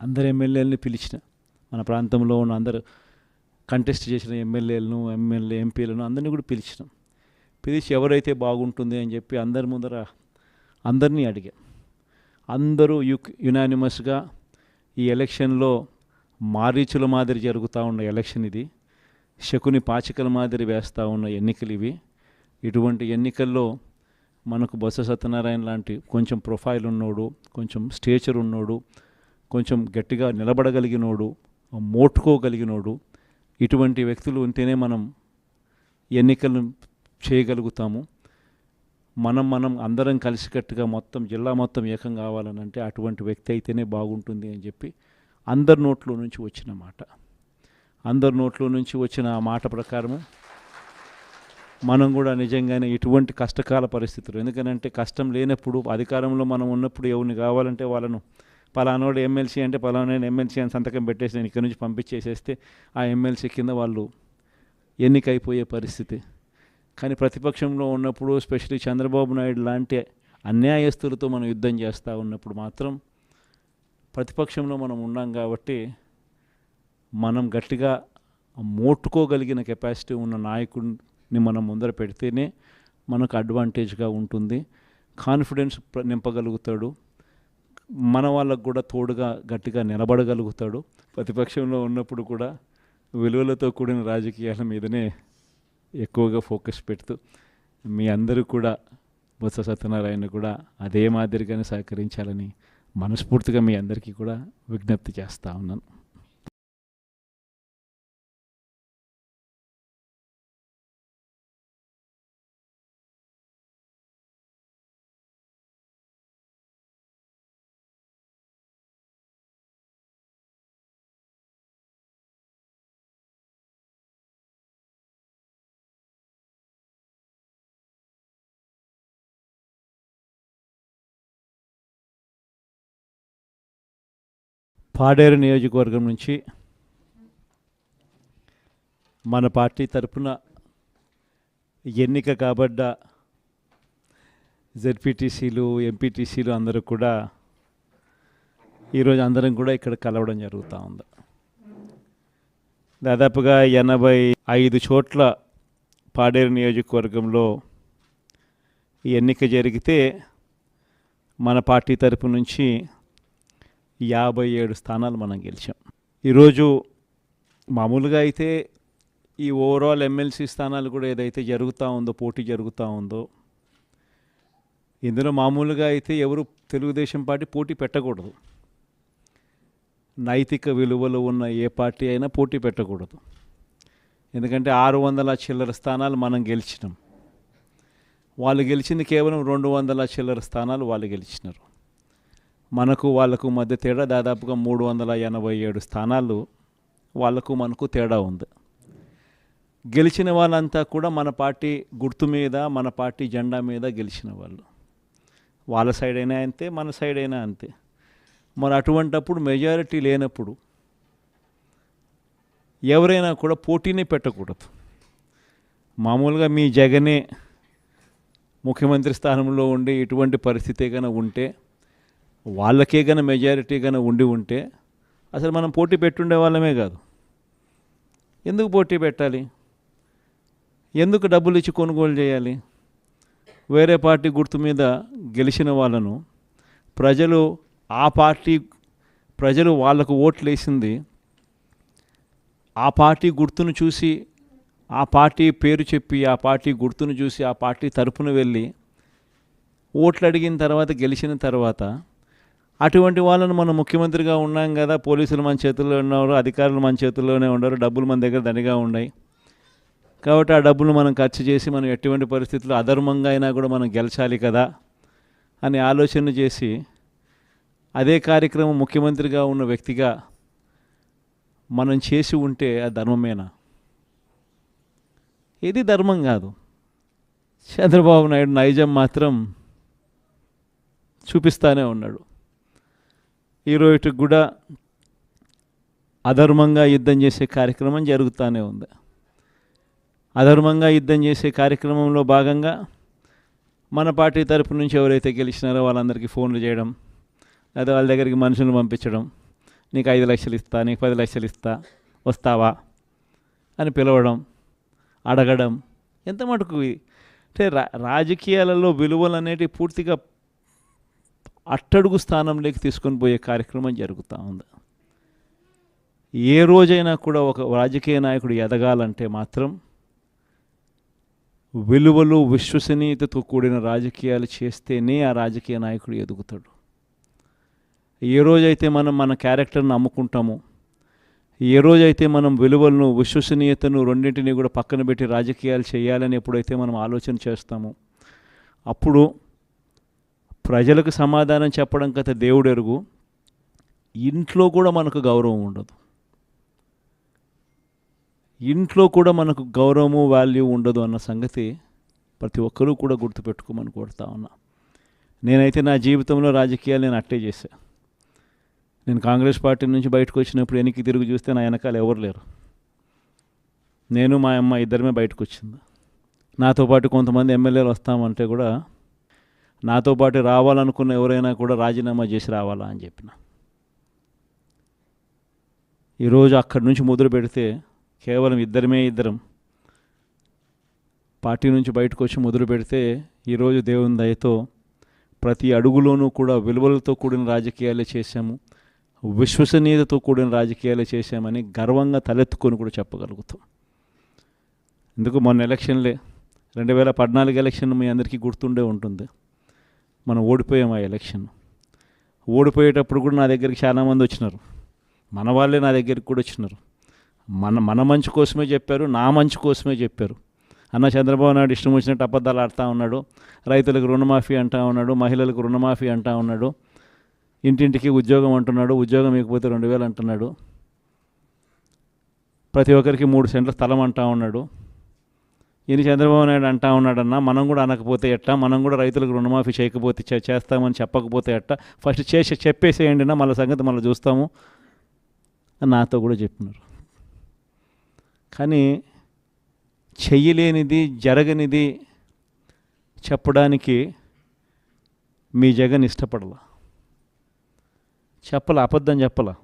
అందరు ఎమ్మెల్యేలని పిలిచిన, మన ప్రాంతంలో ఉన్న అందరు కంటెస్ట్ చేసిన ఎమ్మెల్యేలను ఎంపీలను అందరినీ కూడా పిలిచి ఎవరైతే బాగుంటుంది అని చెప్పి అందరి ముందర అందరినీ అడిగా. అందరూ యునానిమస్గా ఈ ఎలక్షన్లో మారీచుల మాదిరి జరుగుతూ ఉన్న ఎలక్షన్ ఇది, శకుని పాచికల మాదిరి వేస్తూ ఉన్న ఎన్నికలు ఇవి. ఇటువంటి ఎన్నికల్లో మనకు బొత్స సత్యనారాయణ లాంటి కొంచెం ప్రొఫైల్ ఉన్నోడు, కొంచెం స్టేచర్ ఉన్నోడు, కొంచెం గట్టిగా నిలబడగలిగినోడు, మోటుకోగలిగినోడు, ఇటువంటి వ్యక్తులు ఉంటేనే మనం ఎన్నికలను చేయగలుగుతాము. మనం అందరం కలిసికట్టుగా మొత్తం జిల్లా మొత్తం ఏకం కావాలనంటే అటువంటి వ్యక్తి అయితేనే బాగుంటుంది అని చెప్పి అందరి నోట్లో నుంచి వచ్చిన మాట. అందరి నోట్లో నుంచి వచ్చిన ఆ మాట ప్రకారము మనం కూడా నిజంగానే ఇటువంటి కష్టకాల పరిస్థితులు, ఎందుకనంటే కష్టం లేనప్పుడు అధికారంలో మనం ఉన్నప్పుడు ఎవరిని కావాలంటే వాళ్ళను పలానోడు ఎమ్మెల్సీ అంటే పలానా ఎమ్మెల్సీ అని సంతకం పెట్టేసి నేను ఇక్కడి నుంచి పంపించేసేస్తే ఆ ఎమ్మెల్సీ కింద వాళ్ళు ఎన్నికైపోయే పరిస్థితి. కానీ ప్రతిపక్షంలో ఉన్నప్పుడు స్పెషల్లీ చంద్రబాబు నాయుడు లాంటి అన్యాయస్తులతో మనం యుద్ధం చేస్తూ ఉన్నప్పుడు మాత్రం ప్రతిపక్షంలో మనం ఉన్నాం కాబట్టి మనం గట్టిగా మోట్టుకోగలిగిన కెపాసిటీ ఉన్న నాయకుడిని మనం ముందర పెడితేనే మనకు అడ్వాంటేజ్గా ఉంటుంది. కాన్ఫిడెన్స్ నింపగలుగుతాడు, మన వాళ్ళకు కూడా తోడుగా గట్టిగా నిలబడగలుగుతాడు. ప్రతిపక్షంలో ఉన్నప్పుడు కూడా విలువలతో కూడిన రాజకీయాల మీదనే ఎక్కువగా ఫోకస్ పెడుతూ మీ అందరూ కూడా బొత్స సత్యనారాయణ కూడా అదే మాదిరిగానే సహకరించాలని మనస్ఫూర్తిగా మీ అందరికీ కూడా విజ్ఞప్తి చేస్తూ ఉన్నాను. పాడేరు నియోజకవర్గం నుంచి మన పార్టీ తరఫున ఎన్నిక కాబడ్డ జెడ్పీటీసీలు, ఎంపీటీసీలు అందరూ కూడా ఈరోజు అందరం కూడా ఇక్కడ కలవడం జరుగుతూ ఉంది. దాదాపుగా 85 చోట్ల పాడేరు నియోజకవర్గంలో ఈ ఎన్నిక జరిగితే మన పార్టీ తరపు నుంచి 57 స్థానాలు మనం గెలిచాం. ఈరోజు మామూలుగా అయితే ఈ ఓవరాల్ ఎమ్మెల్సీ స్థానాలు కూడా ఏదైతే జరుగుతూ ఉందో, పోటీ జరుగుతూ ఉందో, ఇందులో మామూలుగా అయితే ఎవరు తెలుగుదేశం పార్టీ పోటీ పెట్టకూడదు. నైతిక విలువలు ఉన్న ఏ పార్టీ అయినా పోటీ పెట్టకూడదు. ఎందుకంటే 600 చిల్లర స్థానాలు మనం గెలిచినాం, వాళ్ళు గెలిచింది కేవలం 200 చిల్లర స్థానాలు వాళ్ళు గెలిచినారు. వాళ్ళకు మధ్య తేడా దాదాపుగా 387 స్థానాలు వాళ్ళకు మనకు తేడా ఉంది. గెలిచిన వాళ్ళంతా కూడా మన పార్టీ గుర్తు మీద, మన పార్టీ జెండా మీద గెలిచిన వాళ్ళు. వాళ్ళ సైడ్ అయినా అంతే, మన సైడ్ అయినా అంతే. మరి అటువంటప్పుడు మెజారిటీ లేనప్పుడు ఎవరైనా కూడా పోటీనే పెట్టకూడదు. మామూలుగా మీ జగనే ముఖ్యమంత్రి స్థానంలో ఉండి ఇటువంటి పరిస్థితి కనుక ఉంటే, వాళ్ళకే కనుక మెజారిటీ కనుక ఉంటే అసలు మనం పోటీ పెట్టుండే వాళ్ళమే కాదు. ఎందుకు పోటీ పెట్టాలి? ఎందుకు డబ్బులు ఇచ్చి కొనుగోలు చేయాలి? వేరే పార్టీ గుర్తు మీద గెలిచిన వాళ్ళను ప్రజలు వాళ్ళకు ఓట్లు వేసింది ఆ పార్టీ గుర్తును చూసి, ఆ పార్టీ పేరు చెప్పి, ఆ పార్టీ గుర్తును చూసి, ఆ పార్టీ తరపున వెళ్ళి ఓట్లు అడిగిన తర్వాత, గెలిచిన తర్వాత అటువంటి వాళ్ళను మనం ముఖ్యమంత్రిగా ఉన్నాం కదా, పోలీసులు మన చేతుల్లో ఉన్నారు, అధికారులు మన చేతుల్లోనే ఉన్నారు, డబ్బులు మన దగ్గర దండిగా ఉన్నాయి కాబట్టి ఆ డబ్బులు మనం ఖర్చు చేసి మనం ఎటువంటి పరిస్థితుల్లో అధర్మంగా అయినా కూడా మనం గెలిచాలి కదా అని ఆలోచన చేసి అదే కార్యక్రమం ముఖ్యమంత్రిగా ఉన్న వ్యక్తిగా మనం చేసి ఉంటే అది ధర్మమేనా? ఇది ధర్మం కాదు. చంద్రబాబు నాయుడు నైజం మాత్రం చూపిస్తూనే ఉన్నాడు. ఈరోజుకి కూడా అధర్మంగా యుద్ధం చేసే కార్యక్రమం జరుగుతూనే ఉంది. అధర్మంగా యుద్ధం చేసే కార్యక్రమంలో భాగంగా మన పార్టీ తరపు నుంచి ఎవరైతే గెలిచినారో వాళ్ళందరికీ ఫోన్లు చేయడం, లేదా వాళ్ళ దగ్గరికి మనుషులను పంపించడం, నీకు 5 లక్షలు ఇస్తా, నీకు 10 లక్షలు ఇస్తా, వస్తావా అని పిలవడం, అడగడం. ఎంత మటుకు అంటే రాజకీయాలలో విలువలు అనేటివి పూర్తిగా అట్టడుగు స్థానంలోకి తీసుకొని పోయే కార్యక్రమం జరుగుతూ ఉంది. ఏ రోజైనా కూడా ఒక రాజకీయ నాయకుడు ఎదగాలంటే మాత్రం విలువలు, విశ్వసనీయతతో కూడిన రాజకీయాలు చేస్తేనే ఆ రాజకీయ నాయకుడు ఎదుగుతాడు. ఏ రోజైతే మనం మన క్యారెక్టర్ని అమ్ముకుంటామో, ఏ రోజైతే మనం విలువలను, విశ్వసనీయతను రెండింటినీ కూడా పక్కన పెట్టి రాజకీయాలు చేయాలని ఎప్పుడైతే మనం ఆలోచన చేస్తామో, అప్పుడు ప్రజలకు సమాధానం చెప్పడం కథ దేవుడు ఎరుగు, ఇంట్లో కూడా మనకు గౌరవం ఉండదు. ఇంట్లో కూడా మనకు గౌరవము, వాల్యూ ఉండదు అన్న సంగతి ప్రతి ఒక్కరూ కూడా గుర్తుపెట్టుకోమని కోరుతా ఉన్నా. నేనైతే నా జీవితంలో రాజకీయాలు నేను అట్టే చేశా. నేను కాంగ్రెస్ పార్టీ నుంచి బయటకు వచ్చినప్పుడు వెనక్కి తిరిగి చూస్తే నా వెనకాల ఎవరు లేరు. నేను మా అమ్మ ఇద్దరమే బయటకు వచ్చింది. నాతో పాటు కొంతమంది ఎమ్మెల్యేలు వస్తామంటే కూడా నాతో పాటు రావాలనుకున్న ఎవరైనా కూడా రాజీనామా చేసి రావాలా అని చెప్పిన. ఈరోజు అక్కడి నుంచి మొదలు పెడితే కేవలం ఇద్దరం పార్టీ నుంచి బయటకు వచ్చి మొదలు పెడితే ఈరోజు దేవుని దయతో ప్రతి అడుగులోనూ కూడా విలువలతో కూడిన రాజకీయాలే చేశాము, విశ్వసనీయతతో కూడిన రాజకీయాలే చేశామని గర్వంగా తలెత్తుకొని కూడా చెప్పగలుగుతాం. ఎందుకు మొన్న ఎలక్షన్లే 2014 ఎలక్షన్ మీ అందరికీ గుర్తుండే ఉంటుంది. మనం ఓడిపోయాం ఆ ఎలక్షన్. ఓడిపోయేటప్పుడు కూడా నా దగ్గరికి చాలామంది వచ్చినారు, మన వాళ్ళే నా దగ్గరికి కూడా వచ్చినారు. మన మంచి కోసమే చెప్పారు, నా మంచి కోసమే చెప్పారు. అన్న చంద్రబాబు నాయుడు ఇష్టం వచ్చినట్టు అబద్ధాలు ఆడుతూ ఉన్నాడు, రైతులకు రుణమాఫీ అంటూ ఉన్నాడు, మహిళలకు రుణమాఫీ అంటూ ఉన్నాడు, ఇంటింటికి ఉద్యోగం అంటున్నాడు, ఉద్యోగం ఇకపోతే 2000 అంటున్నాడు, ప్రతి ఒక్కరికి 3 సెంట్ల స్థలం అంటూ ఉన్నాడు. ఈయన చంద్రబాబు నాయుడు అంటూ ఉన్నాడన్నా, మనం కూడా అనకపోతే ఎట్టా, మనం కూడా రైతులకు రుణమాఫీ చేయకపోతే చేస్తామని చెప్పకపోతే ఎట్టా, ఫస్ట్ చెప్పేసేయండి నా, మళ్ళీ సంగతి మళ్ళీ చూస్తాము అని నాతో కూడా చెప్పినారు. కానీ చెయ్యలేనిది, జరగనిది చెప్పడానికి మీ జగన్ ఇష్టపడలా, అబద్ధం చెప్పలా.